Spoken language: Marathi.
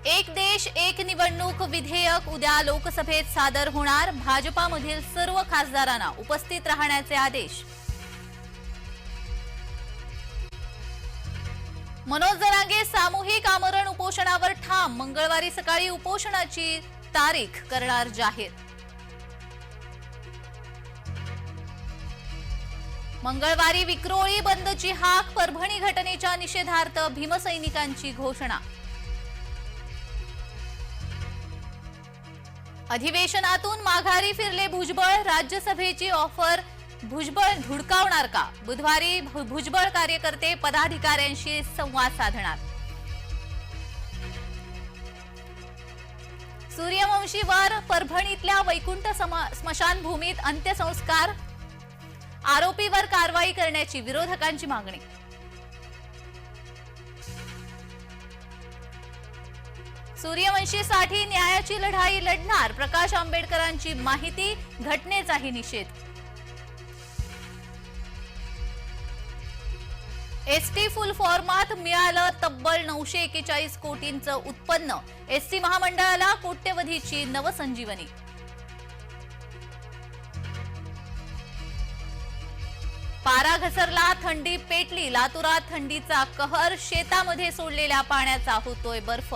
एक देश एक निवडणूक विधेयक उद्या लोकसभेत सादर होणार। भाजपामधील सर्व खासदारांना उपस्थित राहण्याचे आदेश। मनोज जरांगे सामूहिक आमरण उपोषणावर ठाम। मंगळवारी सकाळी उपोषणाची तारीख करणार जाहीर। मंगळवारी विक्रोळी बंदची हाक। परभणी घटनेच्या निषेधार्थ भीमसैनिकांची घोषणा। अधिवेशनातून माघारी फिरले भुजबळ। राज्यसभेची ऑफर भुजबळ धुडकावणार का? बुधवारी भुजबळ कार्यकर्ते पदाधिकाऱ्यांशी संवाद साधणार। सूर्यवंशीवर परभणीतल्या वैकुंठ स्मशानभूमीत अंत्यसंस्कार। आरोपीवर कारवाई करण्याची विरोधकांची मागणी। सूर्यवंशीसाठी न्यायाची लढाई लढणार। प्रकाश आंबेडकरांची माहिती। घटनेचाही निषेध। एसटी फुल फॉर्मात मिळालं तब्बल 941 कोटींचं उत्पन्न। एसटी महामंडळाला कोट्यवधीची नवसंजीवनी। पारा घसरला, थंडी पेटली। लातूरात थंडीचा कहर। शेतामध्ये सोडलेल्या पाण्याचा होतोय बर्फ।